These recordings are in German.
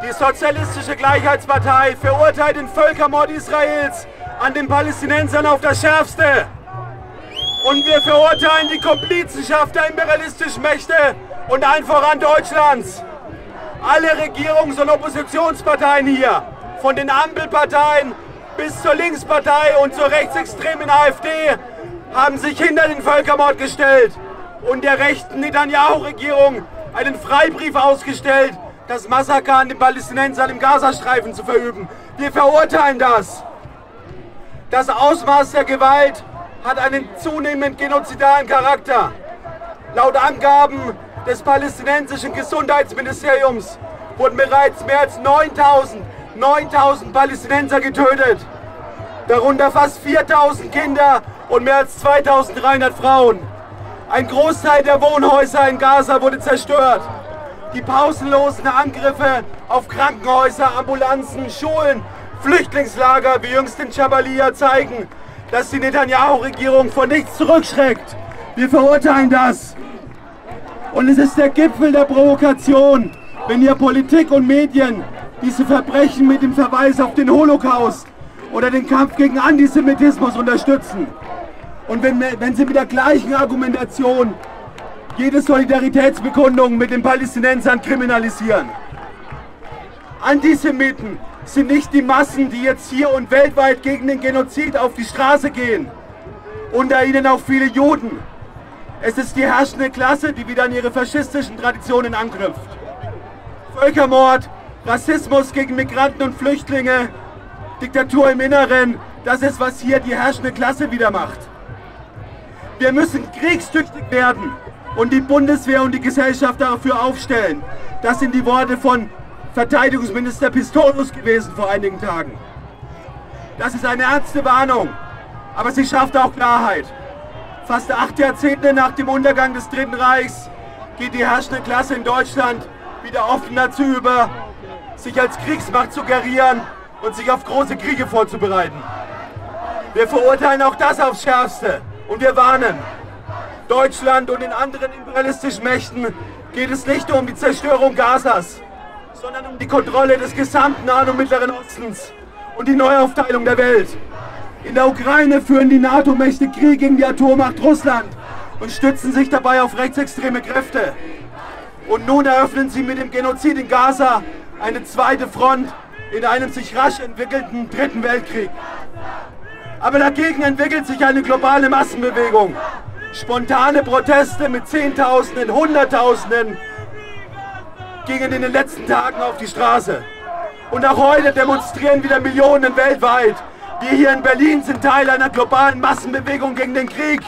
Die Sozialistische Gleichheitspartei verurteilt den Völkermord Israels an den Palästinensern auf das Schärfste. Und wir verurteilen die Komplizenschaft der imperialistischen Mächte und allen voran Deutschlands. Alle Regierungs- und Oppositionsparteien hier, von den Ampelparteien bis zur Linkspartei und zur rechtsextremen AfD, haben sich hinter den Völkermord gestellt und der rechten Netanyahu-Regierung einen Freibrief ausgestellt, das Massaker an den Palästinensern im Gazastreifen zu verüben. Wir verurteilen das. Das Ausmaß der Gewalt hat einen zunehmend genozidalen Charakter. Laut Angaben des palästinensischen Gesundheitsministeriums wurden bereits mehr als 9000 Palästinenser getötet. Darunter fast 4000 Kinder und mehr als 2300 Frauen. Ein Großteil der Wohnhäuser in Gaza wurde zerstört. Die pausenlosen Angriffe auf Krankenhäuser, Ambulanzen, Schulen, Flüchtlingslager wie jüngst in Jabalia zeigen, dass die Netanyahu-Regierung vor nichts zurückschreckt. Wir verurteilen das. Und es ist der Gipfel der Provokation, wenn hier Politik und Medien diese Verbrechen mit dem Verweis auf den Holocaust oder den Kampf gegen Antisemitismus unterstützen. Und wenn sie mit der gleichen Argumentation jede Solidaritätsbekundung mit den Palästinensern kriminalisieren. Antisemiten sind nicht die Massen, die jetzt hier und weltweit gegen den Genozid auf die Straße gehen. Unter ihnen auch viele Juden. Es ist die herrschende Klasse, die wieder an ihre faschistischen Traditionen anknüpft. Völkermord, Rassismus gegen Migranten und Flüchtlinge, Diktatur im Inneren, das ist, was hier die herrschende Klasse wieder macht. Wir müssen kriegstüchtig werden und die Bundeswehr und die Gesellschaft dafür aufstellen. Das sind die Worte von Verteidigungsminister Pistorius gewesen vor einigen Tagen. Das ist eine ernste Warnung, aber sie schafft auch Klarheit. Fast 8 Jahrzehnte nach dem Untergang des Dritten Reichs geht die herrschende Klasse in Deutschland wieder offen dazu über, sich als Kriegsmacht zu gerieren und sich auf große Kriege vorzubereiten. Wir verurteilen auch das aufs Schärfste und wir warnen. Deutschland und den anderen imperialistischen Mächten geht es nicht nur um die Zerstörung Gazas, sondern um die Kontrolle des gesamten Nahen und Mittleren Ostens und die Neuaufteilung der Welt. In der Ukraine führen die NATO-Mächte Krieg gegen die Atommacht Russland und stützen sich dabei auf rechtsextreme Kräfte. Und nun eröffnen sie mit dem Genozid in Gaza eine zweite Front in einem sich rasch entwickelnden Dritten Weltkrieg. Aber dagegen entwickelt sich eine globale Massenbewegung. Spontane Proteste mit Zehntausenden, Hunderttausenden gingen in den letzten Tagen auf die Straße. Und auch heute demonstrieren wieder Millionen weltweit. Wir hier in Berlin sind Teil einer globalen Massenbewegung gegen den Krieg.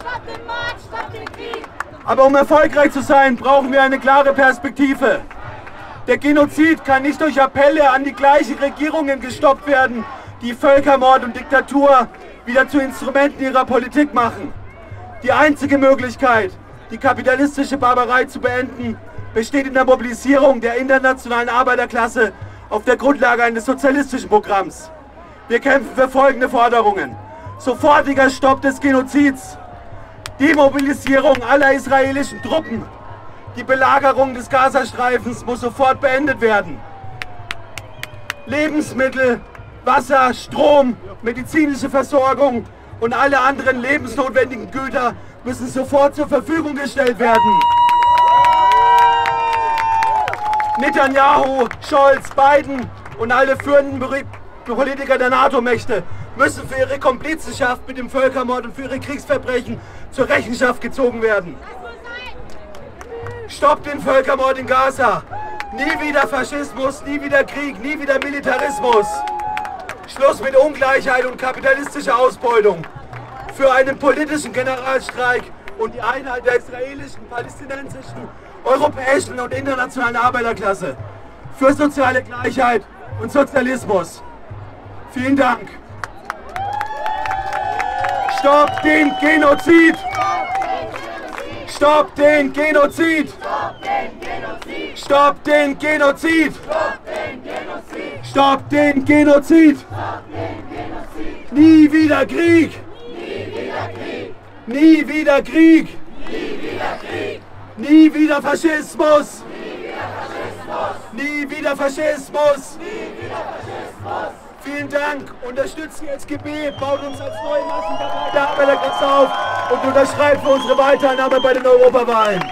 Stopp den Mord, stopp den Krieg! Aber um erfolgreich zu sein, brauchen wir eine klare Perspektive. Der Genozid kann nicht durch Appelle an die gleichen Regierungen gestoppt werden, die Völkermord und Diktatur wieder zu Instrumenten ihrer Politik machen. Die einzige Möglichkeit, die kapitalistische Barbarei zu beenden, besteht in der Mobilisierung der internationalen Arbeiterklasse auf der Grundlage eines sozialistischen Programms. Wir kämpfen für folgende Forderungen: sofortiger Stopp des Genozids, Demobilisierung aller israelischen Truppen, die Belagerung des Gazastreifens muss sofort beendet werden. Lebensmittel, Wasser, Strom, medizinische Versorgung und alle anderen lebensnotwendigen Güter müssen sofort zur Verfügung gestellt werden. Netanyahu, Scholz, Biden und alle führenden Politiker der NATO-Mächte müssen für ihre Komplizenschaft mit dem Völkermord und für ihre Kriegsverbrechen zur Rechenschaft gezogen werden. Stoppt den Völkermord in Gaza! Nie wieder Faschismus, nie wieder Krieg, nie wieder Militarismus! Schluss mit Ungleichheit und kapitalistischer Ausbeutung! Für einen politischen Generalstreik und die Einheit der israelischen, palästinensischen, europäischen und internationalen Arbeiterklasse! Für soziale Gleichheit und Sozialismus! Vielen Dank! Stoppt den Genozid! Stoppt den Genozid! Stoppt den Genozid! Stoppt den Genozid! Nie wieder Krieg! Nie wieder Krieg! Nie wieder Faschismus! Nie wieder Faschismus! Nie wieder Faschismus! Vielen Dank, unterstützt die SGB, baut uns als neue Massenpartei der Arbeiterklasse auf und unterschreibt für unsere Weiternahme bei den Europawahlen.